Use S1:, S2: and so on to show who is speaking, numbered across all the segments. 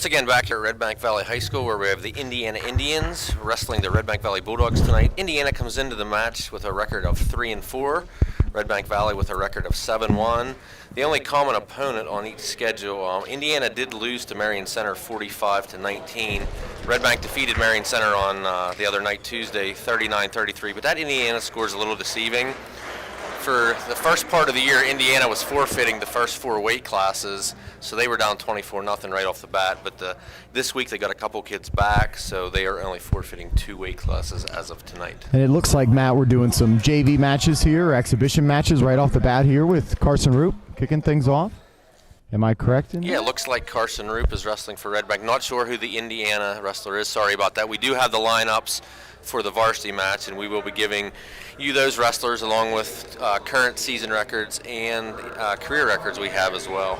S1: Once again, back here at Redbank Valley High School, where we have the Indiana Indians wrestling the Redbank Valley Bulldogs tonight. Indiana comes into the match with a record of 3-4. Redbank Valley with a record of 7-1. The only common opponent on each schedule, Indiana did lose to Marion Center 45-19. Redbank defeated Marion Center on the other night, Tuesday, 39-33. But that Indiana score is a little deceiving. For the first part of the year, Indiana was forfeiting the first 4 weight classes, so they were down 24-0 right off the bat. But this week they got a couple kids back, so they are only forfeiting 2 weight classes as of tonight.
S2: And it looks like, Matt, we're doing some JV matches here, exhibition matches right off the bat here with Carson Roop kicking things off. Am I correct in that?
S1: Yeah, it looks like Carson Roop is wrestling for Redbank. Not sure who the Indiana wrestler is. Sorry about that. We do have the lineups for the varsity match, and we will be giving you those wrestlers along with current season records and career records we have as well.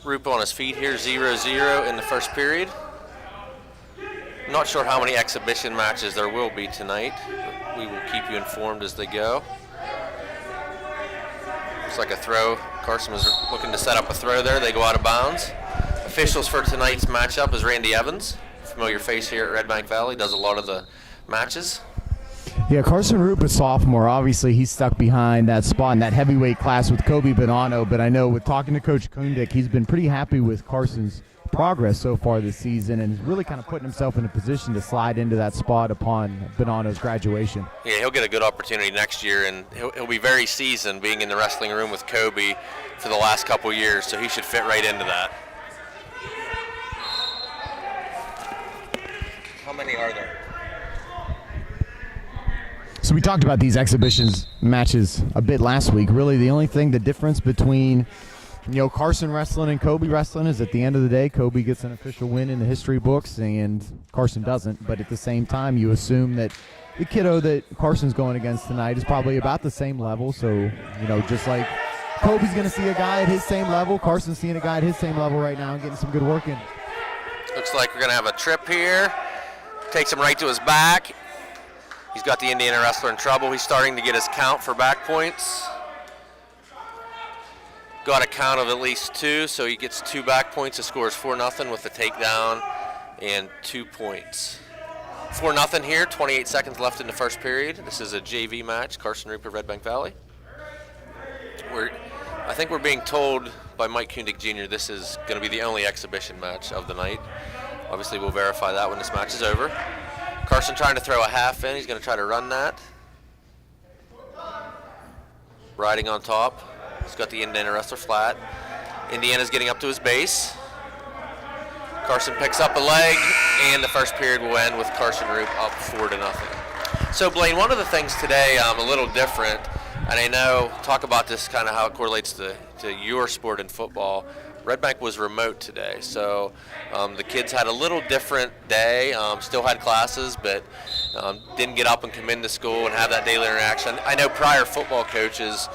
S1: Roop on his feet here, 0-0 in the first period. Not sure how many exhibition matches there will be tonight. We will keep you informed as they go. Looks like a throw. Carson was looking to set up a throw there. They go out of bounds. Officials for tonight's matchup is Randy Evans, familiar face here at Redbank Valley, does a lot of the matches.
S2: Yeah, Carson Roop, a sophomore. Obviously, he's stuck behind that spot in that heavyweight class with Kobe Bonanno, but I know with talking to Coach Kundick, he's been pretty happy with Carson's progress so far this season and is really kind of putting himself in a position to slide into that spot upon Bonanno's graduation.
S1: Yeah, he'll get a good opportunity next year, and he'll be very seasoned being in the wrestling room with Kobe for the last couple years, so he should fit right into that. How many are there?
S2: So we talked about these exhibitions matches a bit last week. Really, the only thing, the difference between Carson wrestling and Kobe wrestling is at the end of the day, Kobe gets an official win in the history books and Carson doesn't. But at the same time, you assume that the kiddo that Carson's going against tonight is probably about the same level. So, just like Kobe's going to see a guy at his same level, Carson's seeing a guy at his same level right now and getting some good work in.
S1: Looks like we're going to have a trip here. Takes him right to his back. He's got the Indiana wrestler in trouble. He's starting to get his count for back points. Got a count of at least 2, so he gets 2 back points. The score is 4-0 with the takedown and 2 points. 4-0 here, 28 seconds left in the first period. This is a JV match, Carson Roop of Redbank Valley. I think we're being told by Mike Kundick Jr. this is going to be the only exhibition match of the night. Obviously, we'll verify that when this match is over. Carson trying to throw a half in. He's going to try to run that. Riding on top. He's got the Indiana wrestler flat. Indiana's getting up to his base. Carson picks up a leg, and the first period will end with Carson Roop up 4-0. So Blaine, one of the things today a little different, and I know, talk about this kind of how it correlates to your sport in football. Redbank was remote today, so the kids had a little different day, still had classes, but didn't get up and come into school and have that daily interaction. I know prior football coaches,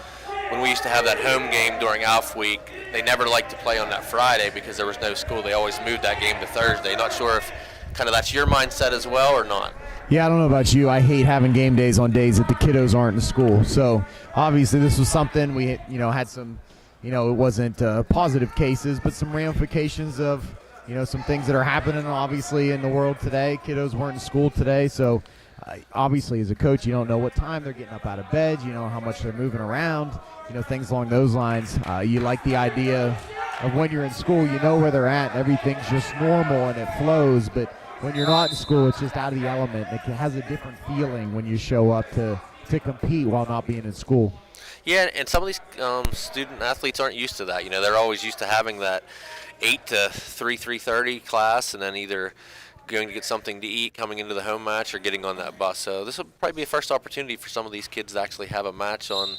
S1: when we used to have that home game during Alf Week, they never liked to play on that Friday because there was no school. They always moved that game to Thursday. Not sure if kind of that's your mindset as well or not.
S2: Yeah, I don't know about you. I hate having game days on days that the kiddos aren't in school. So obviously this was something we had some, it wasn't positive cases, but some ramifications of, some things that are happening obviously in the world today. Kiddos weren't in school today, so obviously as a coach you don't know what time they're getting up out of bed, how much they're moving around, things along those lines. You like the idea of when you're in school, where they're at, everything's just normal and it flows, but when you're not in school, it's just out of the element. It has a different feeling when you show up to compete while not being in school.
S1: Yeah, and some of these student athletes aren't used to that. They're always used to having that 8 to 3:30 class, and then either going to get something to eat, coming into the home match, or getting on that bus. So this will probably be a first opportunity for some of these kids to actually have a match on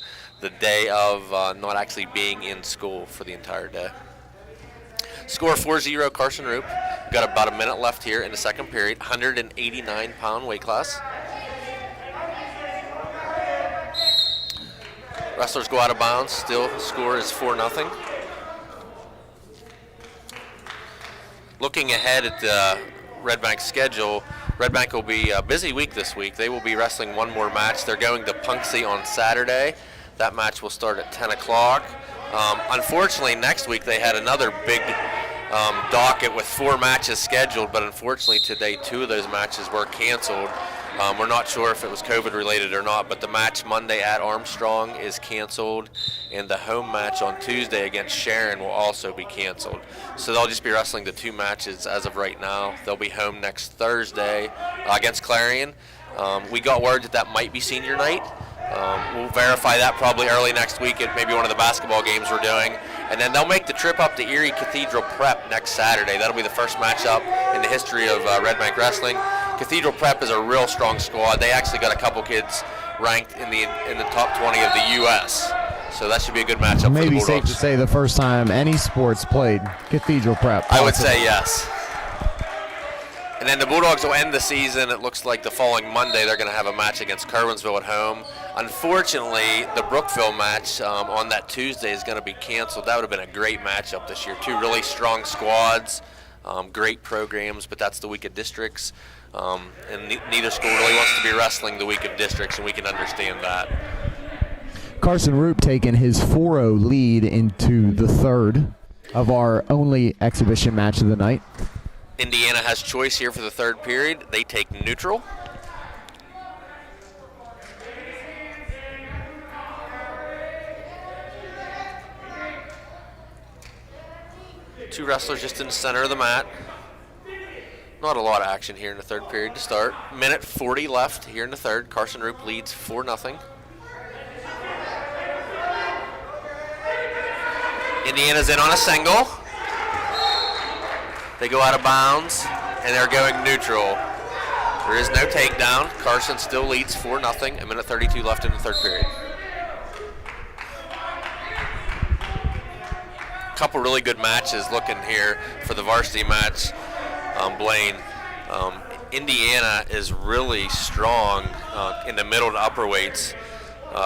S1: the day of not actually being in school for the entire day. Score 4-0 Carson Roop. Got about a minute left here in the second period. 189-pound weight class. Wrestlers go out of bounds. Still, score is 4-0. Looking ahead at the Redbank schedule, Redbank will be a busy week this week. They will be wrestling one more match. They're going to Punxsutawney on Saturday. That match will start at 10 o'clock. Unfortunately, next week they had another big docket with 4 matches scheduled, but unfortunately today 2 of those matches were canceled. We're not sure if it was COVID related or not, but the match Monday at Armstrong is canceled, and the home match on Tuesday against Sharon will also be canceled. So they'll just be wrestling the 2 matches as of right now. They'll be home next Thursday against Clarion. We got word that might be senior night. We'll verify that probably early next week at maybe one of the basketball games we're doing. And then they'll make the trip up to Erie Cathedral Prep next Saturday. That'll be the first matchup in the history of Redbank Wrestling. Cathedral Prep is a real strong squad. They actually got a couple kids ranked in the top 20 of the U.S. So that should be a good matchup for the Bulldogs.
S2: Maybe safe to say the first time any sports played Cathedral Prep.
S1: I would say yes. And then the Bulldogs will end the season. It looks like the following Monday they're going to have a match against Kerwinsville at home. Unfortunately, the Brookville match on that Tuesday is going to be canceled. That would have been a great matchup this year. 2 really strong squads, great programs, but that's the week of districts. And neither school really wants to be wrestling the week of districts, and we can understand that.
S2: Carson Roop taking his 4-0 lead into the third of our only exhibition match of the night.
S1: Indiana has choice here for the third period. They take neutral. Two wrestlers just in the center of the mat. Not a lot of action here in the third period to start. Minute 40 left here in the third. Carson Roop leads 4-0. Indiana's in on a single. They go out of bounds, and they're going neutral. There is no takedown. Carson still leads 4-0. A minute 32 left in the third period. Couple really good matches looking here for the varsity match. Blaine, Indiana is really strong in the middle to upper weights.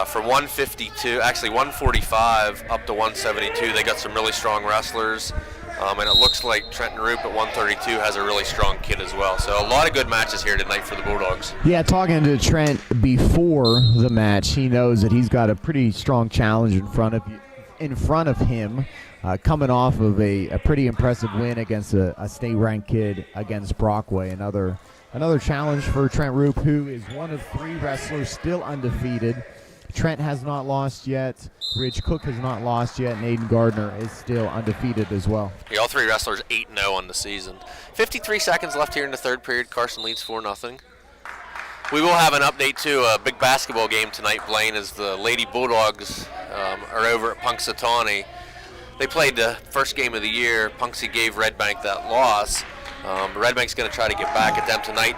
S1: From 152, actually 145 up to 172, they got some really strong wrestlers. And it looks like Trent Roop at 132 has a really strong kid as well. So a lot of good matches here tonight for the Bulldogs.
S2: Yeah, talking to Trent before the match, he knows that he's got a pretty strong challenge in front of him, coming off of a pretty impressive win against a state-ranked kid against Brockway. Another challenge for Trent Roop, who is one of 3 wrestlers still undefeated. Trent has not lost yet. Ridge Cook has not lost yet, and Aidan Gardner is still undefeated as well.
S1: Yeah, all 3 wrestlers 8-0 on the season. 53 seconds left here in the third period. Carson leads 4-0. We will have an update to a big basketball game tonight, Blaine, as the Lady Bulldogs are over at Punxsutawney. They played the first game of the year. Punxsy gave Redbank that loss. Redbank's going to try to get back at them tonight.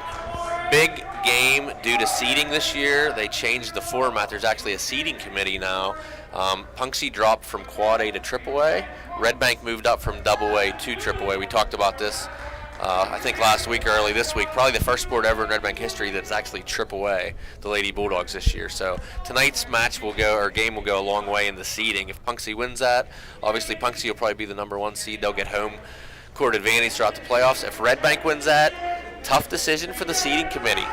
S1: Big game due to seeding this year. They changed the format. There's actually a seeding committee now. Punxsy dropped from Quad A to Triple A. Redbank moved up from Double A to Triple A. We talked about this I think last week or early this week. Probably the first sport ever in Redbank history that's actually Triple A, the Lady Bulldogs this year. So tonight's game will go a long way in the seeding. If Punxsy wins that, obviously Punxsy will probably be the number 1 seed. They'll get home court advantage throughout the playoffs. If Redbank wins that, tough decision for the seeding committee.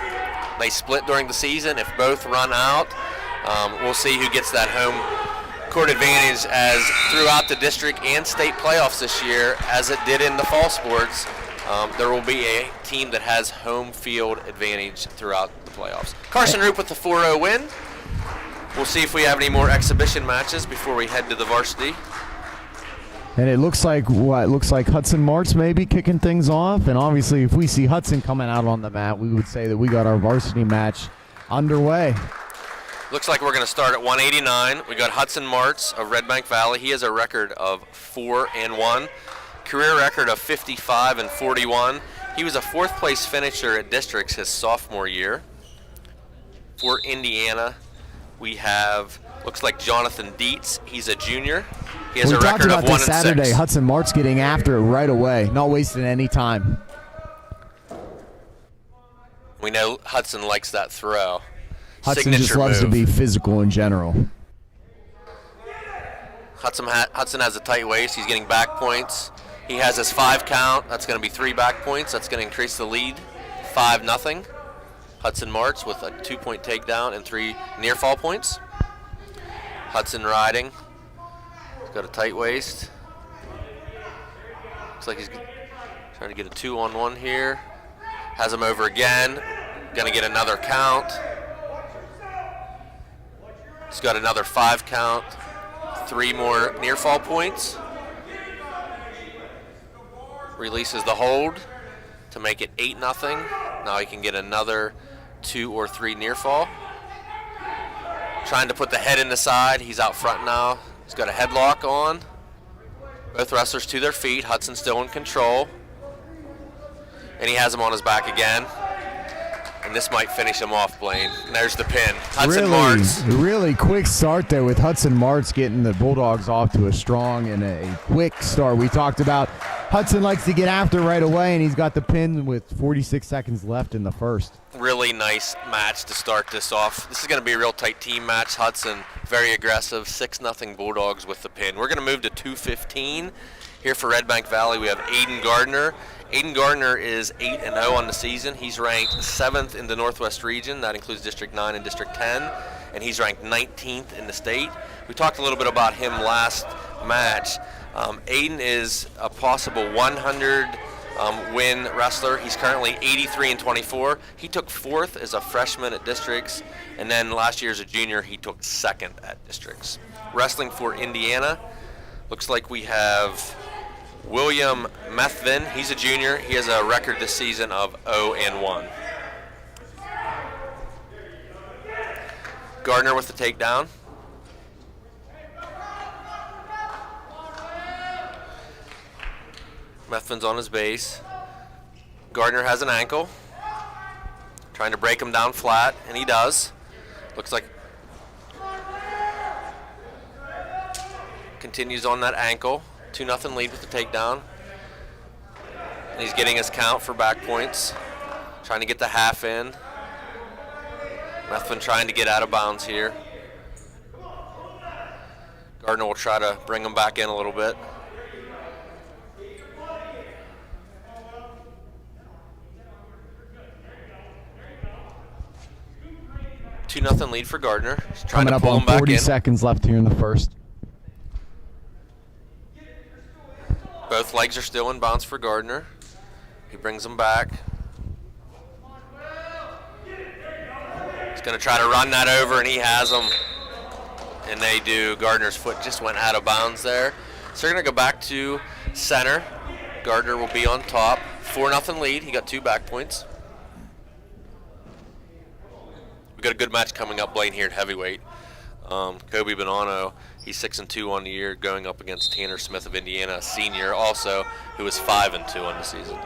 S1: They split during the season. If both run out, we'll see who gets that home court advantage, as throughout the district and state playoffs this year, as it did in the fall sports, there will be a team that has home field advantage throughout the playoffs. Carson Roop with the 4-0 win. We'll see if we have any more exhibition matches before we head to the varsity.
S2: And it looks like Hudson Martz maybe kicking things off. And obviously, if we see Hudson coming out on the mat, we would say that we got our varsity match underway.
S1: Looks like we're going to start at 189. We got Hudson Martz of Redbank Valley. He has a record of 4-1, career record of 55-41. He was a 4th place finisher at districts his sophomore year. For Indiana, we have, looks like Jonathan Dietz. He's a junior. He has a record of 1-6. We talked about this Saturday.
S2: Hudson Martz getting after it right away, not wasting any time.
S1: We know Hudson likes that throw.
S2: Hudson
S1: Signature
S2: just loves
S1: move.
S2: to be physical in general.
S1: Hudson has a tight waist. He's getting back points. He has his 5 count. That's going to be 3 back points. That's going to increase the lead 5-0. Hudson Martz with a 2-point takedown and 3 near fall points. Hudson riding. He's got a tight waist. Looks like he's trying to get a 2-on-1 here. Has him over again. Going to get another count. He's got another 5 count, 3 more near fall points. Releases the hold to make it 8-0. Now he can get another 2 or 3 near fall. Trying to put the head in the side. He's out front now. He's got a headlock on. Both wrestlers to their feet. Hudson still in control. And he has him on his back again. And this might finish him off, Blaine. And there's the pin. Hudson Martz.
S2: Really quick start there with Hudson Martz getting the Bulldogs off to a strong and a quick start. We talked about Hudson likes to get after right away, and he's got the pin with 46 seconds left in the first.
S1: Really nice match to start this off. This is going to be a real tight team match. Hudson, very aggressive, 6-0 Bulldogs with the pin. We're going to move to 2:15. Here for Redbank Valley, we have Aidan Gardner. Aidan Gardner is 8-0 on the season. He's ranked 7th in the Northwest region. That includes District 9 and District 10. And he's ranked 19th in the state. We talked a little bit about him last match. Aidan is a possible 100 win wrestler. He's currently 83-24. He took 4th as a freshman at districts. And then last year as a junior, he took 2nd at districts. Wrestling for Indiana, looks like we have William Methvin. He's a junior. He has a record this season of 0-1. Gardner with the takedown. Methvin's on his base. Gardner has an ankle. Trying to break him down flat, and he does. Looks like continues on that ankle. 2-0 lead with the takedown. And he's getting his count for back points. Trying to get the half in. Methvin trying to get out of bounds here. Gardner will try to bring him back in a little bit. Two nothing lead for Gardner. He's trying
S2: Coming
S1: to pull
S2: up
S1: him back
S2: on 40
S1: in.
S2: seconds left here in the first.
S1: Both legs are still in bounds for Gardner. He brings them back. He's going to try to run that over, and he has them. And they do. Gardner's foot just went out of bounds there. So they're going to go back to center. Gardner will be on top. 4-0 lead. He got 2 back points. got a good match coming up, Blaine, here at heavyweight. Kobe Bonanno, he's 6-2 on the year, going up against Tanner Smith of Indiana, a senior also, who is 5-2 on the season.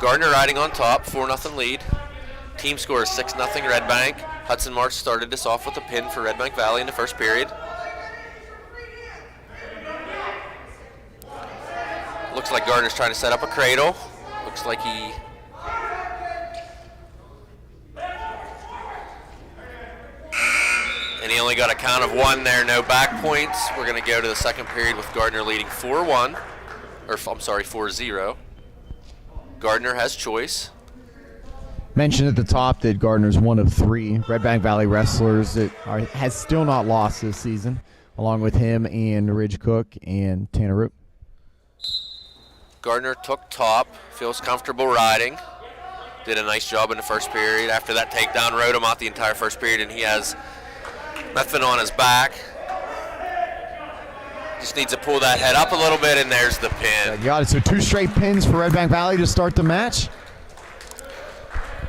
S1: Gardner riding on top, 4-0 lead. Team score is 6-0 Redbank. Hudson March started this off with a pin for Redbank Valley in the first period. Looks like Gardner's trying to set up a cradle. Looks like he... And he only got a count of 1 there, no back points. We're going to go to the second period with Gardner leading 4-1. Or, I'm sorry, 4-0. Gardner has choice.
S2: Mentioned at the top that Gardner's one of 3 Redbank Valley wrestlers that has still not lost this season, along with him and Ridge Cook and Tanner Roop.
S1: Gardner took top, feels comfortable riding. Did a nice job in the first period. After that takedown, rode him out the entire first period, and he has nothing on his back. Just needs to pull that head up a little bit, and there's the pin.
S2: Got it. So 2 straight pins for Redbank Valley to start the match.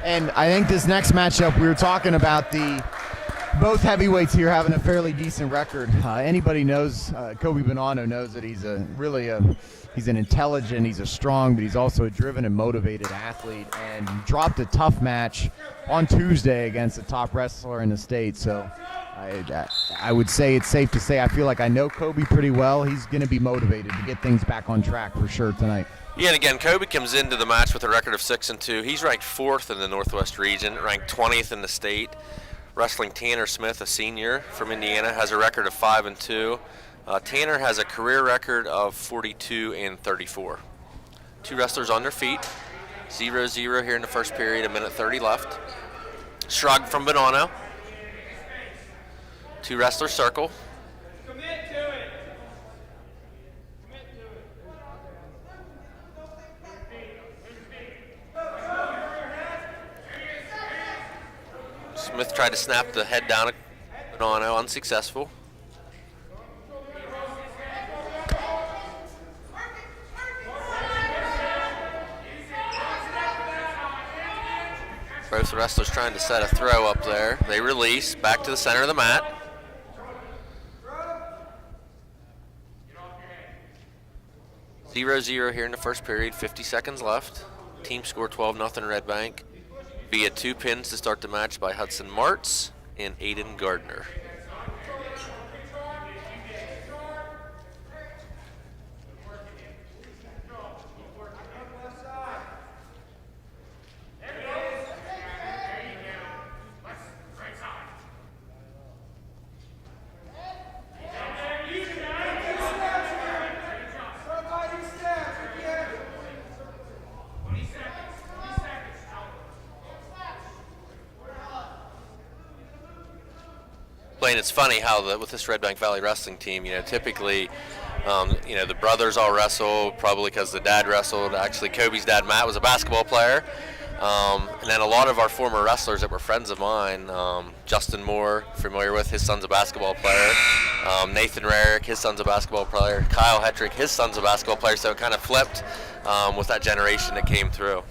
S2: And I think this next matchup, we were talking about both heavyweights here having a fairly decent record. Anybody knows, Kobe Bonanno knows that he's he's an intelligent, he's a strong, but he's also a driven and motivated athlete, and dropped a tough match on Tuesday against a top wrestler in the state. So I would say it's safe to say I feel like I know Kobe pretty well. He's going to be motivated to get things back on track for sure tonight.
S1: Yeah, and again, Kobe comes into the match with a record of 6-2. He's ranked 4th in the Northwest region, ranked 20th in the state. Wrestling Tanner Smith, a senior from Indiana, has a record of 5-2. Tanner has a career record of 42-34. 2 wrestlers on their feet. 0-0 here in the first period, 1:30 left. Shrug from Bonanno. 2 wrestlers circle. Smith tried to snap the head down at Bonanno, unsuccessful. Both the wrestlers trying to set a throw up there. They release back to the center of the mat. Zero here in the first period, 50 seconds left. Team score 12-0 Redbank. Via 2 pins to start the match by Hudson Martz and Aidan Gardner. It's funny how with this Redbank Valley wrestling team, typically, the brothers all wrestle, probably because the dad wrestled. Actually, Kobe's dad, Matt, was a basketball player. And then a lot of our former wrestlers that were friends of mine, Justin Moore, familiar with, his son's a basketball player. Nathan Rarick, his son's a basketball player. Kyle Hetrick, his son's a basketball player. So it kind of flipped with that generation that came through.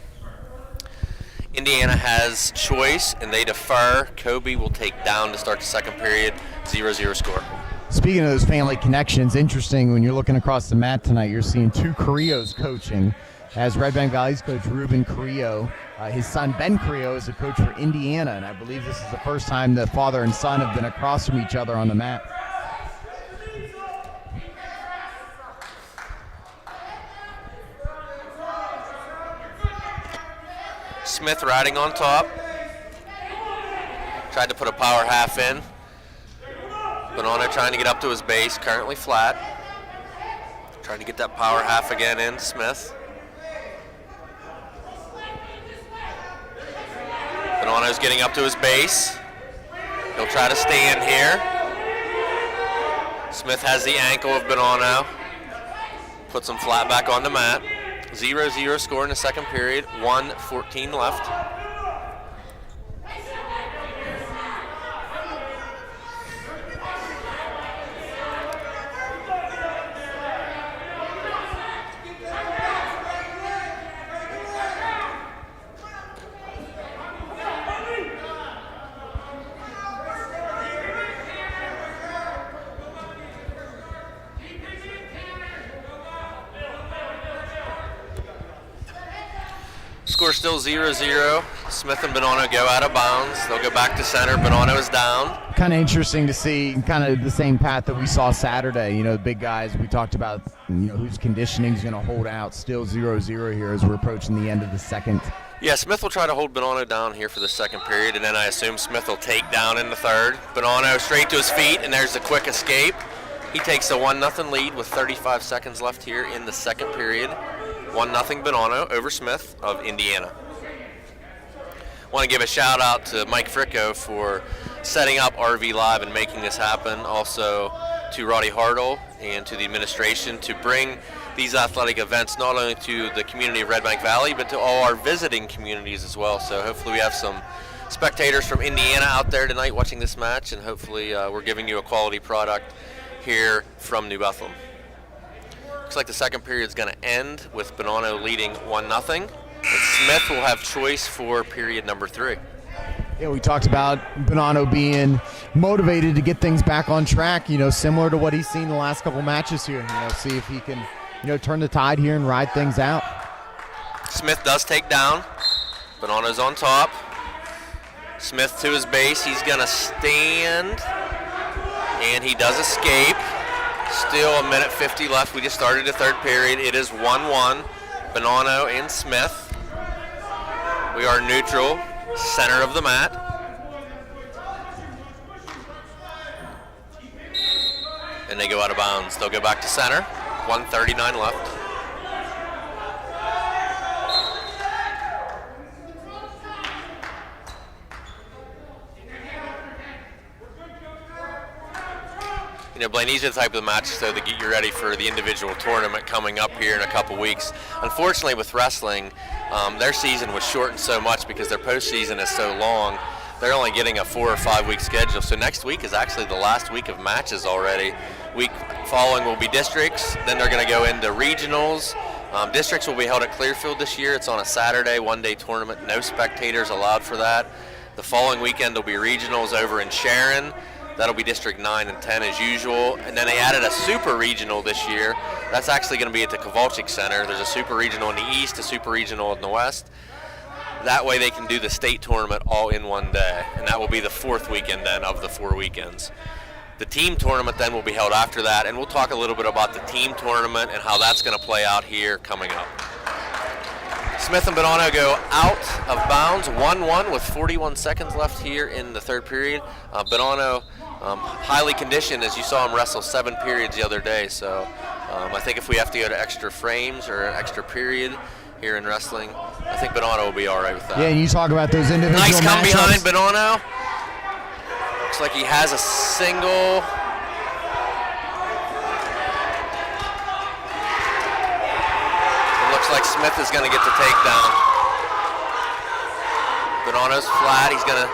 S1: Indiana has choice, and they defer. Kobe will take down to start the second period, 0-0 score.
S2: Speaking of those family connections, interesting when you're looking across the mat tonight, you're seeing 2 Carrillos coaching. As Redbank Valley's coach Ruben Carrillo, his son Ben Carrillo is a coach for Indiana, and I believe this is the first time the father and son have been across from each other on the mat.
S1: Smith riding on top. Tried to put a power half in. Bonanno trying to get up to his base, currently flat. Trying to get that power half again in, Smith. Bonanno's getting up to his base. He'll try to stand here. Smith has the ankle of Bonanno. Puts him flat back on the mat. 0-0 score in the second period, 1:14 left. score still 0-0. Smith and Bonanno go out of bounds. They'll go back to center. Bonanno is down.
S2: Kind of interesting to see kind of the same path that we saw Saturday. You know, the big guys we talked about, you know, whose conditioning is going to hold out. Still 0-0 here as we're approaching the end of the second.
S1: Yeah, Smith will try to hold Bonanno down here for the second period, and then I assume Smith will take down in the third. Bonanno straight to his feet, and there's the quick escape. He takes a 1-0 lead with 35 seconds left here in the second period. 1-0 Bonanno over Smith of Indiana. Want to give a shout out to Mike Fricko for setting up RV Live and making this happen. Also to Roddy Hartle and to the administration to bring these athletic events not only to the community of Red Bank Valley, but to all our visiting communities as well. So hopefully we have some spectators from Indiana out there tonight watching this match, and hopefully we're giving you a quality product here from New Bethlehem. Looks like the second period is going to end with Bonanno leading 1-0, and Smith will have choice for period number 3.
S2: Yeah, we talked about Bonanno being motivated to get things back on track, you know, similar to what he's seen the last couple matches here. You know, see if he can, you know, turn the tide here and ride things out.
S1: Smith does take down. Bonanno's on top. Smith to his base. He's going to stand, and he does escape. Still a minute 50 left. We just started the third period. It is 1-1. Bonanno and Smith. We are neutral, center of the mat. And they go out of bounds. They'll go back to center. 1:39 left. You know, Blaine, these are the type of matches so to get you ready for the individual tournament coming up here in a couple weeks. Unfortunately, with wrestling, their season was shortened so much because their postseason is so long. They're only getting a 4 or 5 week schedule. So next week is actually the last week of matches already. Week following will be districts. Then they're going to go into regionals. Districts will be held at Clearfield this year. It's on a Saturday, one-day tournament. No spectators allowed for that. The following weekend will be regionals over in Sharon. That'll be District 9 and 10 as usual. And then they added a super regional this year. That's actually going to be at the Kowalczyk Center. There's a super regional in the east, a super regional in the west. That way they can do the state tournament all in one day. And that will be the 4th weekend then of the 4 weekends. The team tournament then will be held after that. And we'll talk a little bit about the team tournament and how that's going to play out here coming up. Smith and Bonanno go out of bounds, 1-1 with 41 seconds left here in the third period. Bonanno highly conditioned, as you saw him wrestle 7 periods the other day. So I think if we have to go to extra frames or an extra period here in wrestling, I think Bonanno will be all right with that.
S2: Yeah, and you talk about those individual
S1: nice come
S2: matchups.
S1: behind Bonanno. Looks like he has a single. It looks like Smith is going to get the takedown. Bonanno's flat. He's going to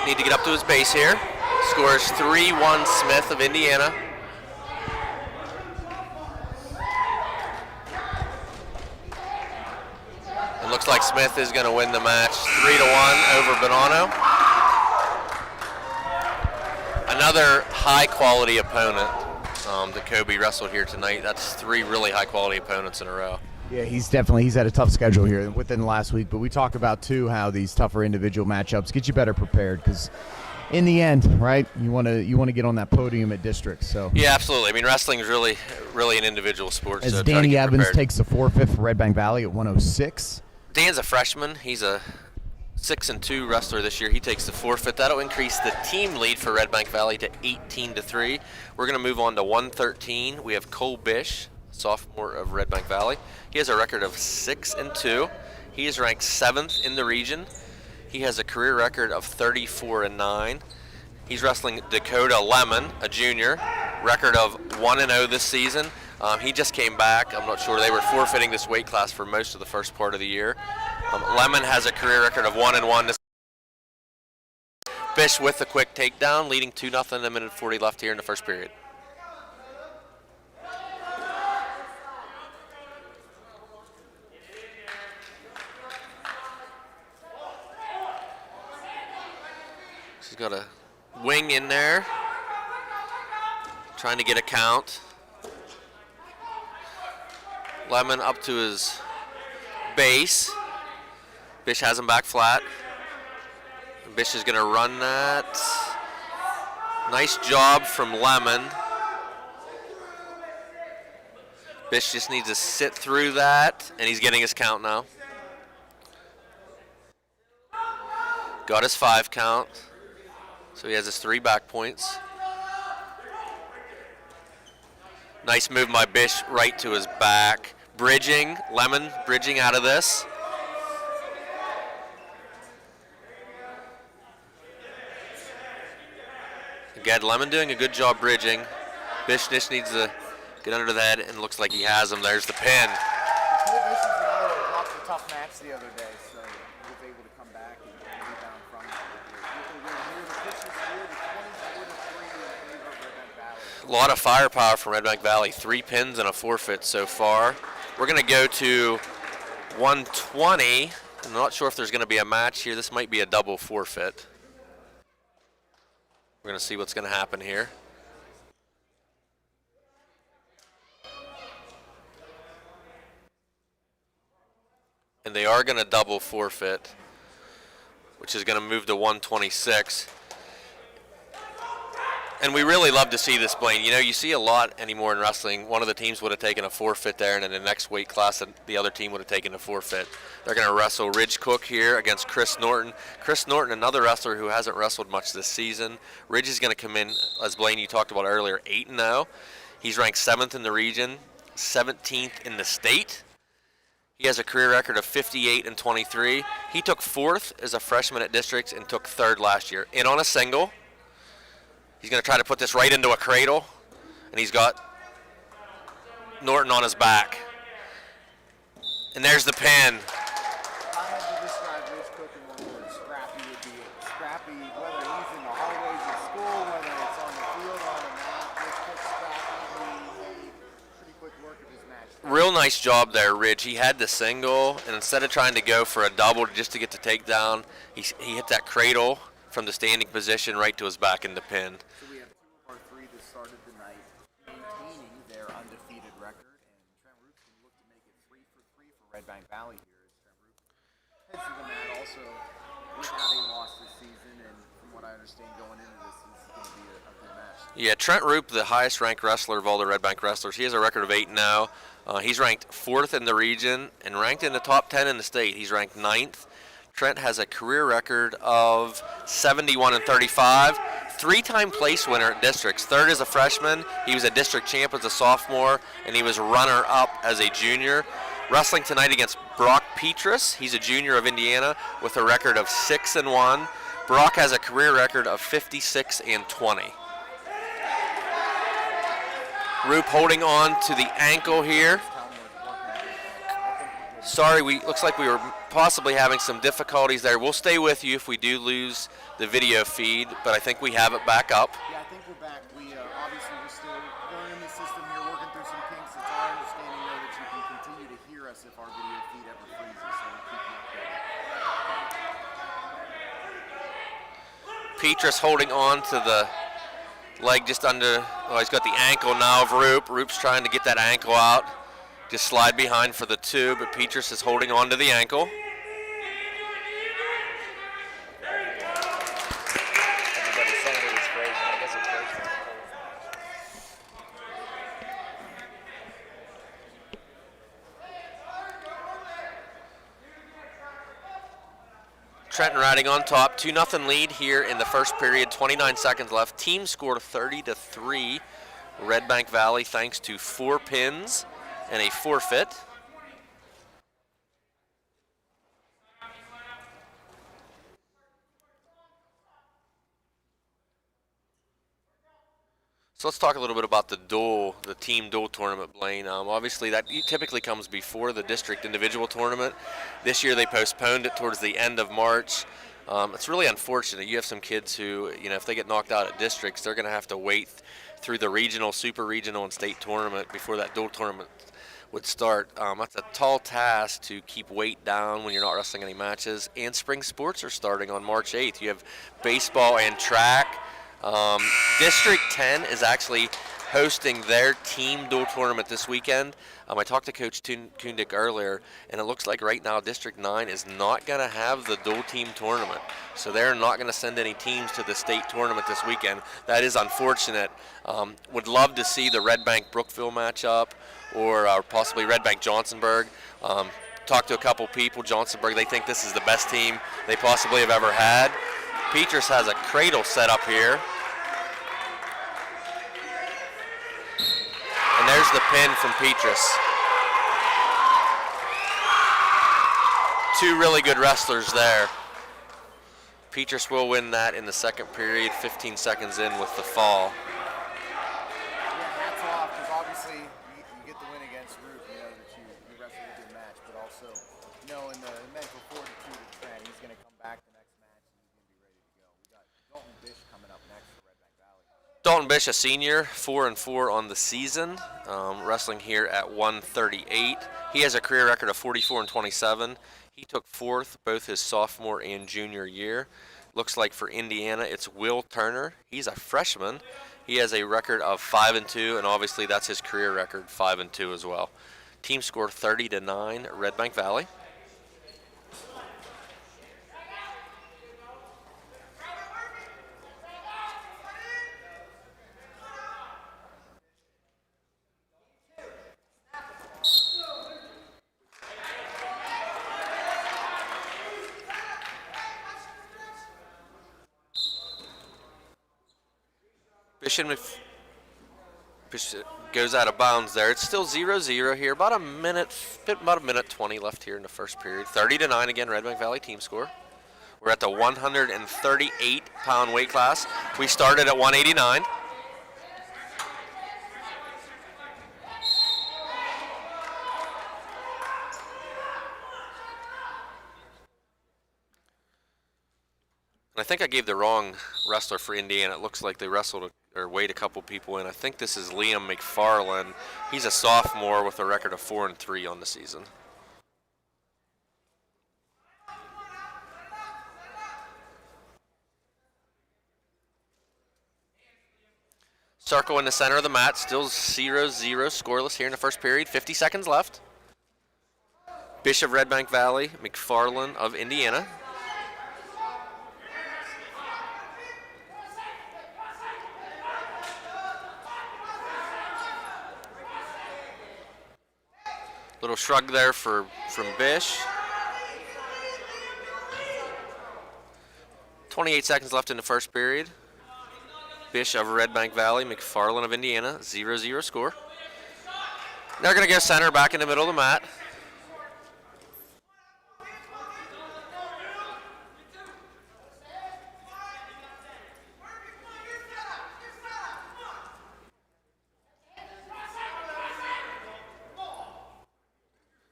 S1: need to get up to his base here. Scores 3-1 Smith of Indiana. It looks like Smith is going to win the match 3-1 over Bonanno. Another high-quality opponent that Kobe wrestled here tonight. That's 3 really high-quality opponents in a row.
S2: Yeah, he's had a tough schedule here within the last week. But we talk about, too, how these tougher individual matchups get you better prepared because in the end, right, you want to get on that podium at districts. So
S1: yeah, absolutely. I mean, wrestling is really an individual sport.
S2: As
S1: so
S2: Danny Evans takes the forfeit for Red Bank Valley at 106.
S1: Dan's a freshman. He's a 6-2 wrestler this year. He takes the forfeit. That'll increase the team lead for Red Bank Valley to 18-3. We're going to move on to 113. We have Cole Bish, sophomore of Red Bank Valley. He has a record of 6-2. He is ranked 7th in the region. He has a career record of 34-9. He's wrestling Dakota Lemon, a junior, record of 1-0 this season. He just came back. I'm not sure. They were forfeiting this weight class for most of the first part of the year. Lemon has a career record of 1-1. Bish with the quick takedown, leading 2-0, a minute 40 left here in the first period. She's got a wing in there, trying to get a count. Lemon up to his base. Bish has him back flat. Bish is going to run that. Nice job from Lemon. Bish just needs to sit through that, and he's getting his count now. Got his 5 count. So he has his 3 back points. Nice move by Bish right to his back. Bridging, Lemon bridging out of this. Again, Lemon doing a good job bridging. Bish just needs to get under the head, and looks like he has him. There's the pin.
S3: Bish lost a tough match the other day, so he was able to come back and rebound from it.
S1: A lot of firepower from Redbank Valley. 3 pins and a forfeit so far. We're going to go to 120. I'm not sure if there's going to be a match here. This might be a double forfeit. We're going to see what's going to happen here. And they are going to double forfeit, which is going to move to 126. And we really love to see this, Blaine. You know, you see a lot anymore in wrestling. One of the teams would have taken a forfeit there, and in the next weight class, the other team would have taken a forfeit. They're going to wrestle Ridge Cook here against Chris Norton. Chris Norton, another wrestler who hasn't wrestled much this season. Ridge is going to come in, as Blaine, you talked about earlier, 8-0. He's ranked 7th in the region, 17th in the state. He has a career record of 58-23. He took 4th as a freshman at districts and took 3rd last year. In on a single. He's going to try to put this right into a cradle, and he's got Norton on his back. And there's the pin.
S3: If I had to describe Ridge Cook in one word, scrappy would be it. Scrappy, whether he's in the hallways of school, whether it's on the field or on the mat, Ridge Cook's scrappy. He made pretty quick work of his match.
S1: Real nice job there, Ridge. He had the single, and instead of trying to go for a double just to get the takedown, he hit that cradle from the standing position right to his back in the pin.
S3: So we have 2 of our 3 that started the night maintaining their undefeated record, and Trent Roop can look to make it 3 for 3 for Redbank Valley here as Trent Roop heads to the mat also with how they lost this season, and from what I understand going into this is going to be a good match.
S1: Yeah, Trent Roop, the highest ranked wrestler of all the Redbank wrestlers. He has a record of 8-0. He's ranked 4th in the region and ranked in the top 10 in the state. He's ranked 9th. Trent has a career record of 71-35. 3-time place winner at districts. 3rd as a freshman. He was a district champ as a sophomore, and he was runner-up as a junior. Wrestling tonight against Brock Petrus. He's a junior of Indiana with a record of 6-1. Brock has a career record of 56-20. Roop holding on to the ankle here. Sorry, looks like we were possibly having some difficulties there. We'll stay with you if we do lose the video feed, but I think we have it back up.
S3: Yeah, I think we're back. We obviously we're still learning the system here, working through some kinks. It's our understanding though that you can continue to hear us if our video feed ever freezes, so we'll keep you updated.
S1: Petrus holding on to the leg just under, oh, he's got the ankle now of Roop. Roop's trying to get that ankle out. Just slide behind for the 2, but Petrus is holding on to the ankle.
S3: Everybody's saying it was crazy. I guess it's crazy.
S1: Trenton riding on top, 2-0 lead here in the first period, 29 seconds left. Team scored 30-3. Redbank Valley thanks to 4 pins and a forfeit. So let's talk a little bit about the team duel tournament, Blaine. Obviously, that typically comes before the district individual tournament. This year, they postponed it towards the end of March. It's really unfortunate. You have some kids who, you know, if they get knocked out at districts, they're going to have to wait through the regional, super regional, and state tournament before that dual tournament would start. That's a tall task to keep weight down when you're not wrestling any matches. And spring sports are starting on March 8th. You have baseball and track. District 10 is actually hosting their team dual tournament this weekend. I talked to Coach Kundik earlier, and it looks like right now District 9 is not going to have the dual team tournament. So they're not going to send any teams to the state tournament this weekend. That is unfortunate. Would love to see the Redbank Brookville matchup or possibly Redbank Johnsonburg. Talked to a couple people. Johnsonburg, they think this is the best team they possibly have ever had. Petrus has a cradle set up here. And there's the pin from Petrus. Two really good wrestlers there. Petrus will win that in the second period, 15 seconds in with the fall.
S3: Yeah, hats off, because obviously you get the win against Roop, you know that you wrestled a good match, but also knowing the mental fortitude of Trent, he's going to come back the next match and he's going to be ready to go. We got Dalton Bish coming up next for Redbank Valley.
S1: Dalton Bish, a senior, 4-4 on the season, wrestling here at 138. He has a career record of 44-27. He took fourth both his sophomore and junior year. Looks like for Indiana, it's Will Turner. He's a freshman. He has a record of 5-2, and obviously that's his career record, 5-2 as well. Team score 30-9, Redbank Valley. Bish goes out of bounds there. It's still 0-0 here. About a minute 20 left here in the first period. 30-9 again, Redbank Valley team score. We're at the 138-pound weight class. We started at 189. I think I gave the wrong wrestler for Indiana. It looks like they wrestled or weighed a couple people in. I think this is Liam McFarland. He's a sophomore with a record of 4-3 on the season. Circle in the center of the mat, still 0-0 scoreless here in the first period. 50 seconds left. Bish of Redbank Valley, McFarland of Indiana. Little shrug there from Bish. 28 seconds left in the first period. Bish of Redbank Valley, McFarland of Indiana, 0-0 score. They're going to go center back in the middle of the mat.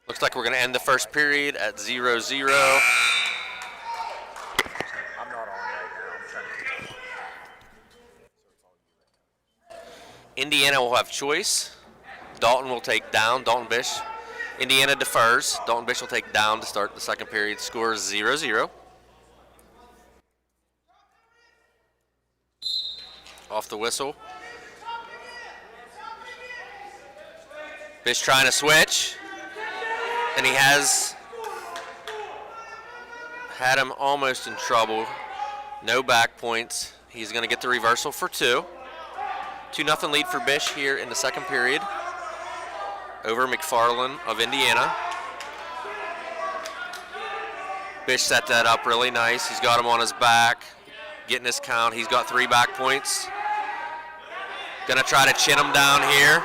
S1: Looks like we're going to end the first period at 0-0.
S3: I'm not on right now. I'm trying to.
S1: Indiana will have choice. Dalton will take down. Dalton Bish. Indiana defers. Dalton Bish will take down to start the second period. Score is 0-0. Off the whistle. Bish trying to switch. And he has had him almost in trouble. No back points. He's going to get the reversal for 2. 2-0 lead for Bish here in the second period over McFarland of Indiana. Bish set that up really nice. He's got him on his back, getting his count. He's got 3 back points. Going to try to chin him down here.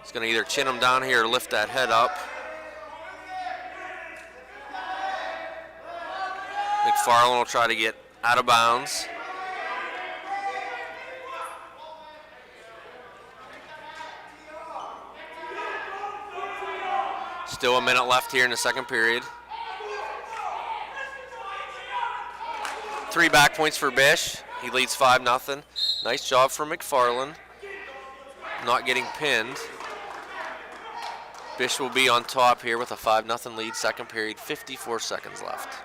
S1: He's going to either chin him down here or lift that head up. McFarland will try to get out of bounds. Still a minute left here in the second period. 3 back points for Bish. He leads 5-0. Nice job from McFarland. Not getting pinned. Bish will be on top here with a 5-0 lead, second period, 54 seconds left.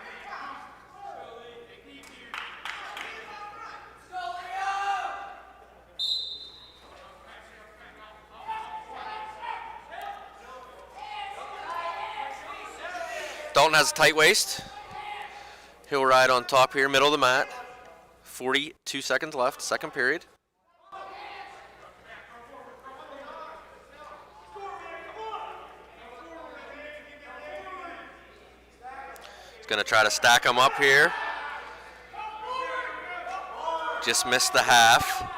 S1: Dalton has a tight waist. He'll ride on top here, middle of the mat. 42 seconds left, second period. He's going to try to stack them up here. Just missed the half.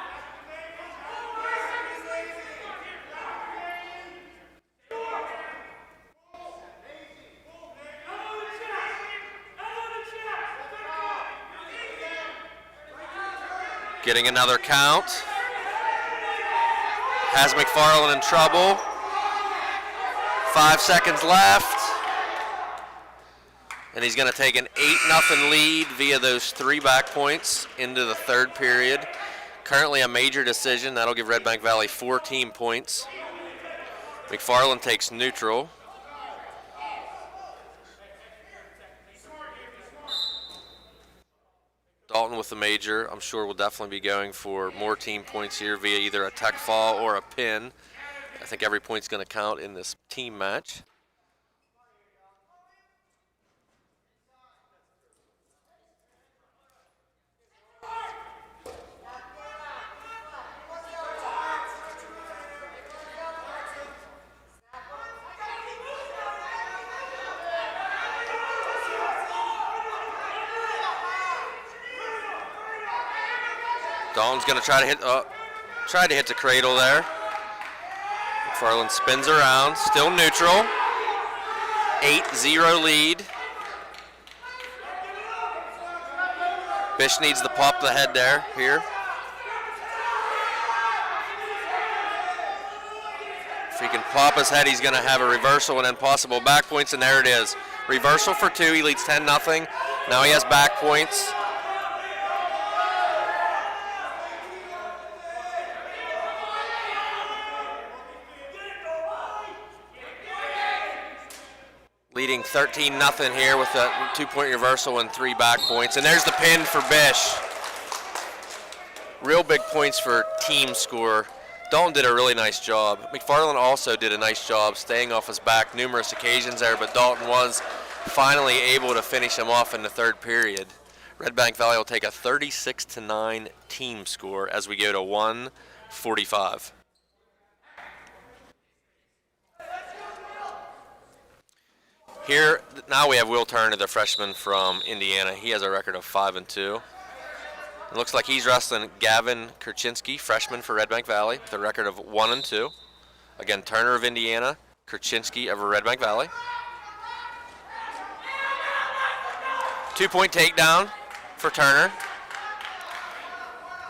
S1: Getting another count. Has McFarland in trouble. 5 seconds left. And he's going to take an 8-0 lead via those 3 back points into the third period. Currently a major decision. That'll give Redbank Valley 4 team points. McFarland takes neutral. Dalton with the major, I'm sure will definitely be going for more team points here via either a tech fall or a pin. I think every point's going to count in this team match. Dalton's going to try to hit the cradle there. McFarland spins around, still neutral. 8-0 lead. Bish needs to pop the head there, here. If he can pop his head, he's going to have a reversal and then possible back points, and there it is. Reversal for 2, he leads 10-0. Now he has back points. Leading 13-0 here with a 2-point reversal and 3 back points. And there's the pin for Bish. Real big points for team score. Dalton did a really nice job. McFarland also did a nice job staying off his back numerous occasions there, but Dalton was finally able to finish him off in the third period. Redbank Valley will take a 36-9 team score as we go to 1:45. Here, now we have Will Turner, the freshman from Indiana. He has a record of 5-2. It looks like he's wrestling Gavin Kurchinski, freshman for Redbank Valley, with a record of 1-2. Again, Turner of Indiana, Kurchinski of Redbank Valley. 2-point takedown for Turner.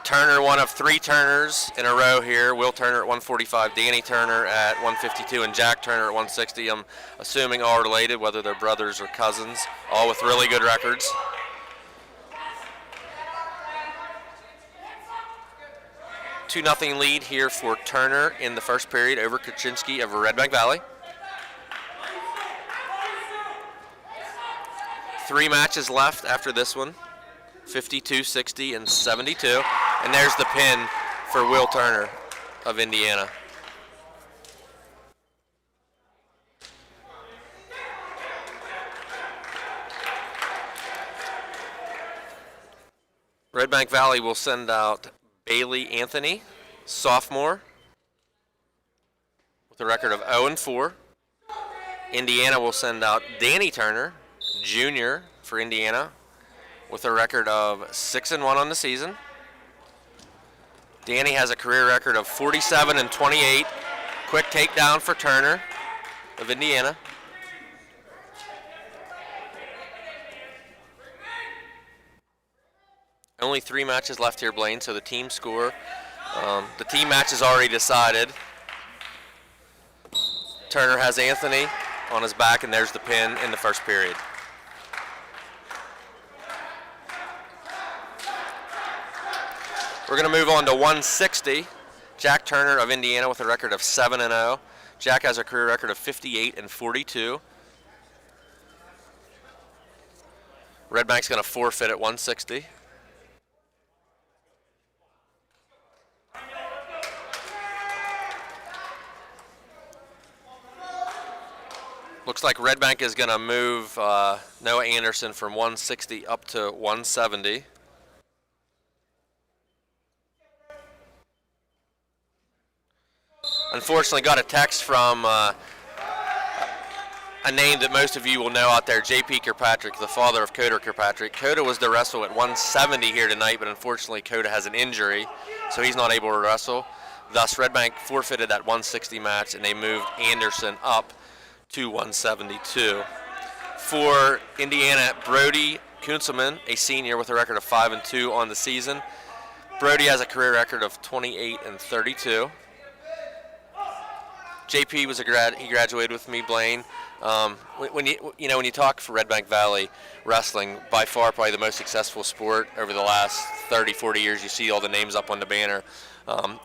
S1: Turner, one of 3 Turners in a row here. Will Turner at 145, Danny Turner at 152, and Jack Turner at 160. I'm assuming all related, whether they're brothers or cousins, all with really good records. Two 2-0 lead here for Turner in the first period over Kurchinski of Redbank Valley. 3 matches left after this one. 52, 60, and 72. And there's the pin for Will Turner of Indiana. Redbank Valley will send out Bailey Anthony, sophomore, with a record of 0-4. Indiana will send out Danny Turner, junior for Indiana, with a record of 6-1 on the season. Danny has a career record of 47-28. Quick takedown for Turner of Indiana. Only 3 matches left here, Blaine, so the team score. The team match is already decided. Turner has Anthony on his back, and there's the pin in the first period. We're going to move on to 160. Jack Turner of Indiana with a record of 7-0. Jack has a career record of 58-42. Redbank's going to forfeit at 160. Looks like Redbank is going to move Noah Anderson from 160 up to 170. Unfortunately, got a text from a name that most of you will know out there, J.P. Kirkpatrick, the father of Coda Kirkpatrick. Coda was to wrestle at 170 here tonight, but unfortunately Coda has an injury, so he's not able to wrestle. Thus, Redbank forfeited that 160 match, and they moved Anderson up to 172. For Indiana, Brody Kunzelman, a senior with a record of 5-2 on the season. Brody has a career record of 28-32. JP was he graduated with me, Blaine. When you talk for Redbank Valley wrestling, by far probably the most successful sport over the last 30-40 years. You see all the names up on the banner.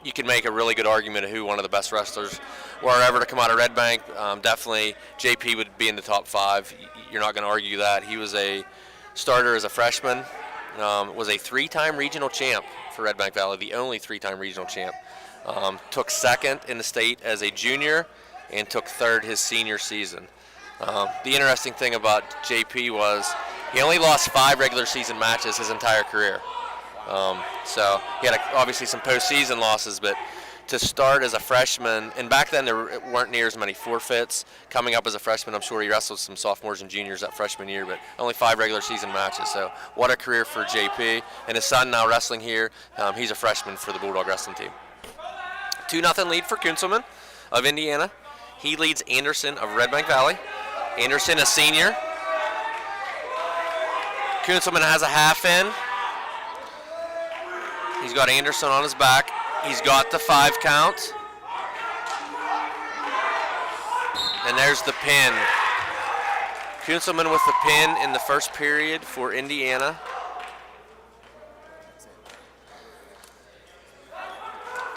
S1: You can make a really good argument of who one of the best wrestlers were ever to come out of Redbank. Definitely JP would be in the top 5. You're not going to argue that. He was a starter as a freshman, was a 3-time regional champ for Redbank Valley, the only 3-time regional champ. Took 2nd in the state as a junior and took 3rd his senior season. The interesting thing about JP was he only lost 5 regular season matches his entire career. So he had obviously some postseason losses, but to start as a freshman, and back then there weren't near as many forfeits. Coming up as a freshman, I'm sure he wrestled some sophomores and juniors that freshman year, but only 5 regular season matches. So what a career for JP. And his son now wrestling here, he's a freshman for the Bulldog wrestling team. 2-0 lead for Kunzelman of Indiana. He leads Anderson of Redbank Valley. Anderson, a senior. Kunzelman has a half in. He's got Anderson on his back. He's got the 5 count. And there's the pin. Kunzelman with the pin in the first period for Indiana.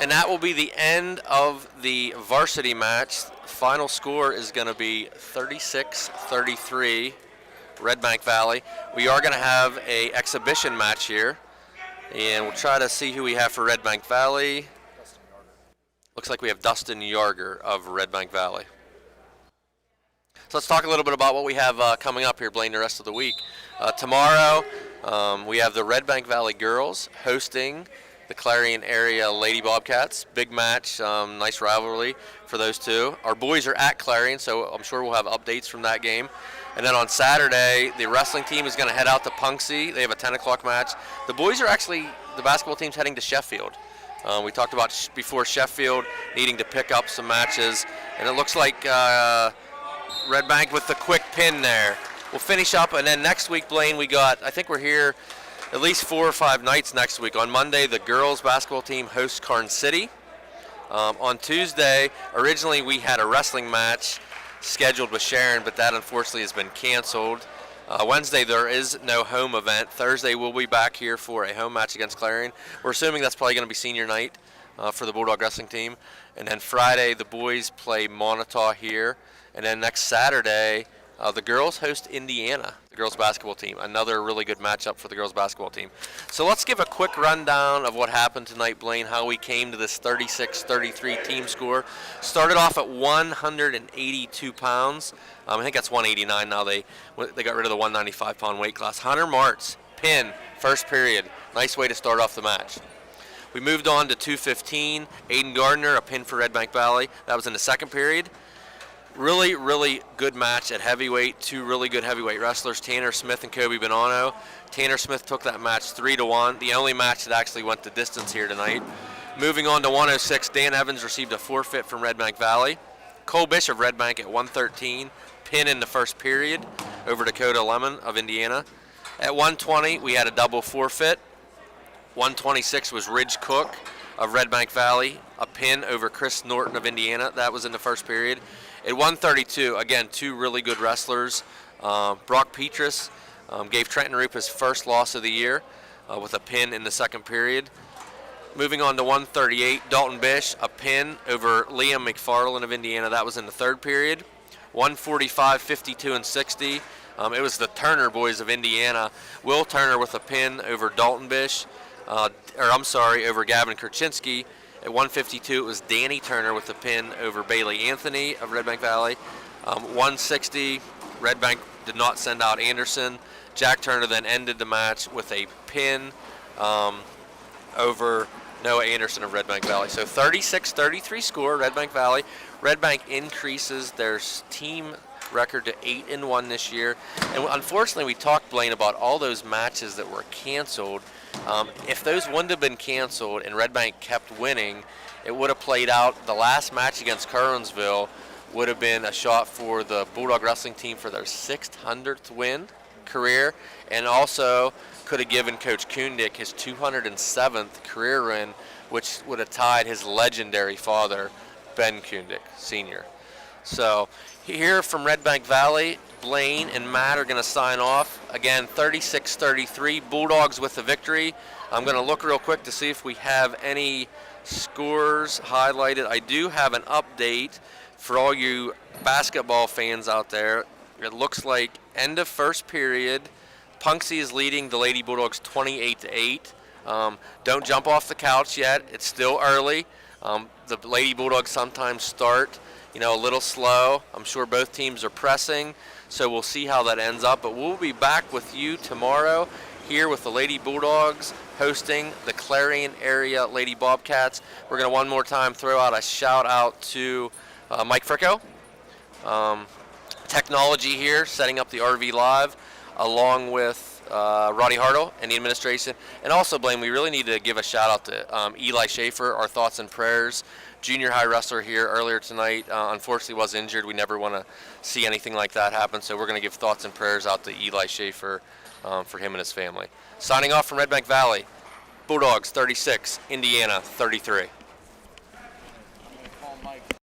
S1: And that will be the end of the varsity match. Final score is going to be 36-33, Redbank Valley. We are going to have an exhibition match here, and we'll try to see who we have for Redbank Valley. Looks like we have Dustin Yarger of Redbank Valley. So let's talk a little bit about what we have coming up here, Blaine, the rest of the week. Tomorrow, we have the Redbank Valley girls hosting the Clarion area Lady Bobcats. Big match, nice rivalry for those two. Our boys are at Clarion, so I'm sure we'll have updates from that game. And then on Saturday, the wrestling team is going to head out to Punxsutawney. They have a 10 o'clock match. The boys are actually, the basketball team's heading to Sheffield. We talked about before Sheffield needing to pick up some matches, and it looks like Redbank with the quick pin there. We'll finish up, and then next week, Blaine, I think we're here at least 4 or 5 nights next week. On Monday, the girls basketball team hosts Carn City. On Tuesday, originally we had a wrestling match scheduled with Sharon, but that unfortunately has been canceled. Wednesday, there is no home event. Thursday, we'll be back here for a home match against Clarion. We're assuming that's probably going to be senior night for the Bulldog wrestling team. And then Friday, the boys play Montauk here. And then next Saturday, the girls host Indiana, the girls basketball team. Another really good matchup for the girls basketball team. So let's give a quick rundown of what happened tonight, Blaine, how we came to this 36-33 team score. Started off at 182 pounds. I think that's 189 now. They got rid of the 195-pound weight class. Hunter Martz, pin, first period. Nice way to start off the match. We moved on to 215. Aidan Gardner, a pin for Redbank Valley. That was in the second period. Really, really good match at heavyweight. 2 really good heavyweight wrestlers, Tanner Smith and Kobe Bonanno. Tanner Smith took that match 3-1, the only match that actually went the distance here tonight. Moving on to 106, Dan Evans received a forfeit from Redbank Valley. Cole Bish of Redbank at 113, pin in the first period over Dakota Lemon of Indiana. At 120, we had a double forfeit. 126 was Ridge Cook of Redbank Valley, a pin over Chris Norton of Indiana. That was in the first period. At 132, again, 2 really good wrestlers. Brock Petrus gave Trent Roop his first loss of the year with a pin in the second period. Moving on to 138, Dalton Bish, a pin over Liam McFarland of Indiana. That was in the third period. 145, 52, and 60. It was the Turner boys of Indiana. Will Turner with a pin over Dalton Bish, over Gavin Kurchinski. At 152, it was Danny Turner with the pin over Bailey Anthony of Redbank Valley. 160, Redbank did not send out Anderson. Jack Turner then ended the match with a pin over Noah Anderson of Redbank Valley. So 36-33 score, Redbank Valley. Redbank increases their team record to 8-1 this year. And unfortunately, we talked, Blaine, about all those matches that were canceled. If those wouldn't have been canceled and Redbank kept winning, it would have played out. The last match against Kerwinsville would have been a shot for the Bulldog Wrestling team for their 600th win career, and also could have given Coach Kundick his 207th career win, which would have tied his legendary father, Ben Kundick Sr. So here from Redbank Valley, Blaine and Matt are going to sign off. Again, 36-33, Bulldogs with the victory. I'm going to look real quick to see if we have any scores highlighted. I do have an update for all you basketball fans out there. It looks like end of first period, Punxsy is leading the Lady Bulldogs 28-8. Don't jump off the couch yet. It's still early. The Lady Bulldogs sometimes start, a little slow. I'm sure both teams are pressing, so we'll see how that ends up. But we'll be back with you tomorrow here with the Lady Bulldogs hosting the Clarion Area Lady Bobcats. We're going to one more time throw out a shout out to Mike Fricko. Technology here, setting up the RV Live, along with Roddy Hartle and the administration. And also, Blaine, we really need to give a shout out to Eli Schaefer, our thoughts and prayers. Junior high wrestler here earlier tonight, unfortunately was injured. We never want to see anything like that happen, so we're going to give thoughts and prayers out to Eli Schaefer for him and his family. Signing off from Redbank Valley, Bulldogs 36, Indiana 33.